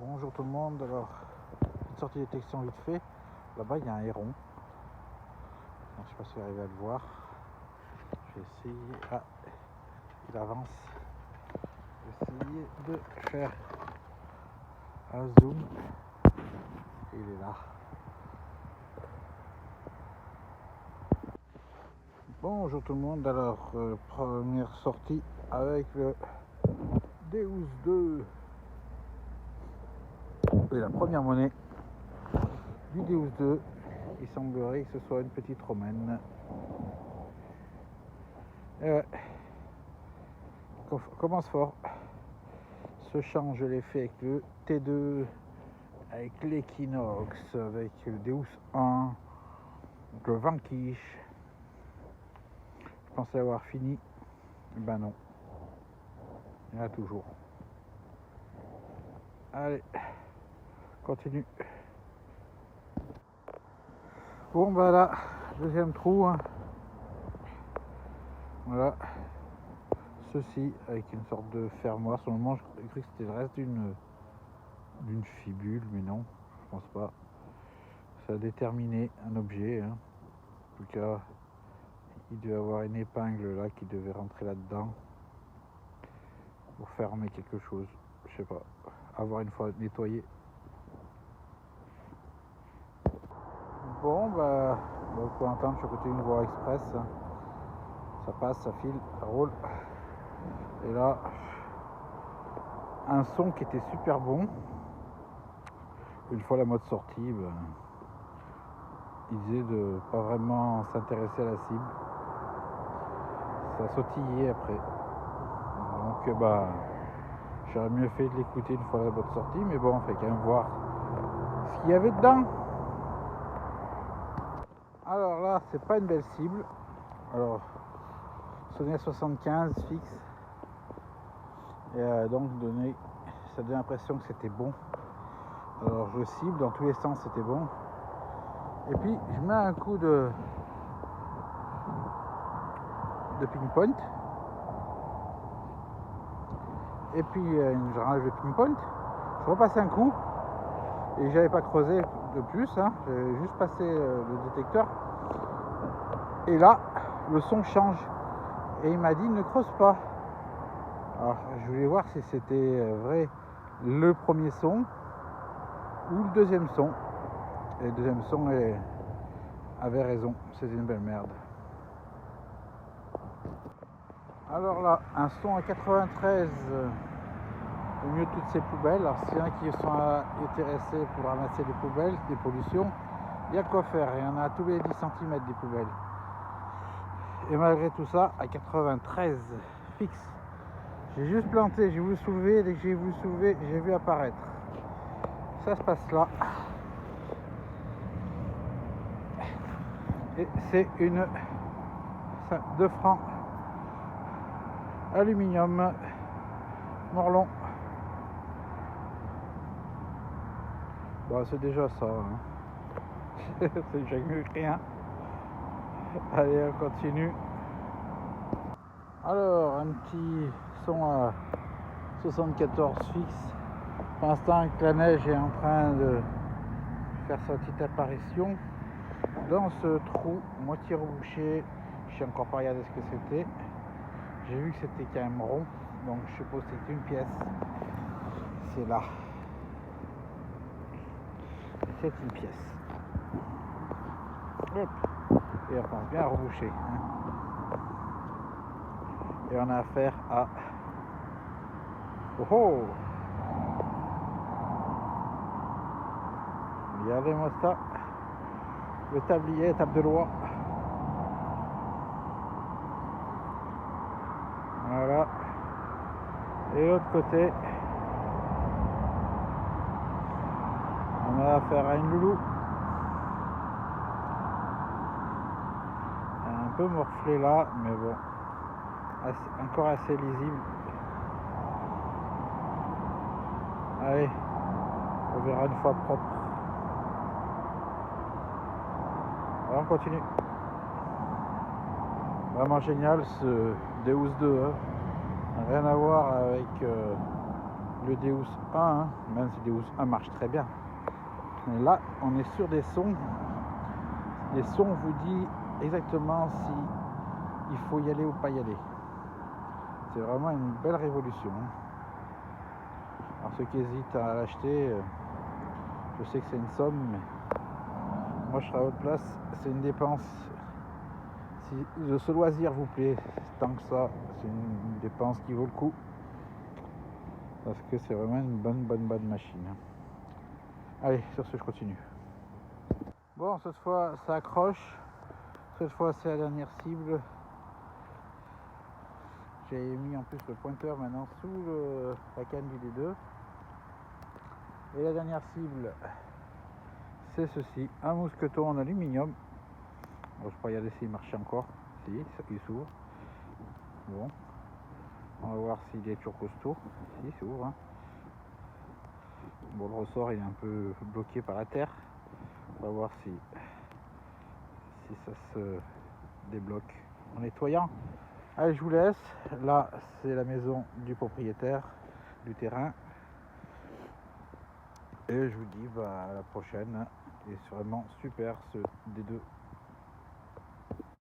Bonjour tout le monde, alors petite sortie de détection vite fait. Là-bas il y a un héron. Je ne sais pas si vous arrivez à le voir. Je vais essayer. Ah, il avance. Je vais essayer de faire un zoom. Et il est là. Bonjour tout le monde, alors première sortie avec le Deus 2. Et la première monnaie du Deus 2, il semblerait que ce soit une petite romaine. Commence fort. Se change l'effet avec le T2, avec l'Equinox, avec le Deus 1, avec le Vanquish. Je pensais avoir fini, ben non, il y en a toujours. Allez, continue. Bon ben là, deuxième trou, hein. Voilà, ceci avec une sorte de fermoir. Sur le moment, j'ai cru que c'était le reste d'une fibule, mais non, je pense pas. Ça a déterminé un objet, hein. En tout cas, il devait avoir une épingle là qui devait rentrer là-dedans pour fermer quelque chose, je sais pas, avoir une fois nettoyé. Bon bah, vous pouvez entendre, je suis à côté d'une voie express, hein. Ça passe, ça file, ça roule. Et là, un son qui était super bon. Une fois la mode sortie, ben, il disait de pas vraiment s'intéresser à la cible. Ça sautillait après. Donc bah, j'aurais mieux fait de l'écouter une fois la mode sortie, mais bon, on fait quand même voir ce qu'il y avait dedans. Alors là, c'est pas une belle cible. Alors, Sony A75 fixe. Et donc ça donne l'impression que c'était bon. Alors je cible, dans tous les sens c'était bon. Et puis je mets un coup de pinpoint. Et puis je range le pinpoint. Je repasse un coup. Et j'avais pas creusé de plus, hein. J'avais juste passé le détecteur. Et là, le son change. Et il m'a dit ne creuse pas. Alors je voulais voir si c'était vrai le premier son ou le deuxième son. Et le deuxième son avait raison, c'était une belle merde. Alors là, un son à 93 au milieu de toutes ces poubelles. Alors s'il y en a qui sont intéressés pour ramasser des poubelles, des pollutions, il y a quoi faire, il y en a tous les 10 cm des poubelles. Et malgré tout ça, à 93 fixe. J'ai juste planté, j'ai voulu soulever, dès que j'ai voulu soulever, j'ai vu apparaître. Ça se passe là. Et c'est une 2 francs aluminium Morlon. Bon, c'est déjà ça, hein. C'est déjà mieux que rien. Allez, on continue. Alors, un petit son à 74 fixe. Pour l'instant, la neige est en train de faire sa petite apparition. Dans ce trou, moitié rebouché, je suis encore pas regardé ce que c'était. J'ai vu que c'était quand même rond, donc je suppose que c'est une pièce. C'est là. C'est une pièce. Hop. Et on pense bien à reboucher, hein. Et on a affaire à... Oh oh! Regardez-moi ça. Le tablier, table de loi. Voilà. Et l'autre côté, on a affaire à une loulou. Elle est un peu morflée là, mais bon, encore assez lisible. Allez, on verra une fois propre. Alors on continue. Vraiment génial ce Deus 2, hein. Rien à voir avec le Deus 1, hein, même si Deus 1 marche très bien. Mais là, on est sur des sons. Les sons vous disent exactement si il faut y aller ou pas y aller. C'est vraiment une belle révolution. Alors ceux qui hésitent à l'acheter, je sais que c'est une somme, mais moi je serai à votre place, c'est une dépense. Si ce loisir vous plaît tant que ça, c'est une dépense qui vaut le coup. Parce que c'est vraiment une bonne machine. Allez, sur ce je continue. Bon, cette fois ça accroche. Cette fois c'est la dernière cible. J'ai mis en plus le pointeur maintenant sous la canne du D2. Et la dernière cible, c'est ceci, un mousqueton en aluminium. Bon, je peux regarder s'il marche encore. Si, il s'ouvre. Bon, on va voir s'il est toujours costaud. Si, il s'ouvre. Hein. Bon, le ressort il est un peu bloqué par la terre. On va voir si ça se débloque en nettoyant. Allez, je vous laisse. Là, c'est la maison du propriétaire du terrain. Et je vous dis à la prochaine. Et c'est vraiment super ce D2.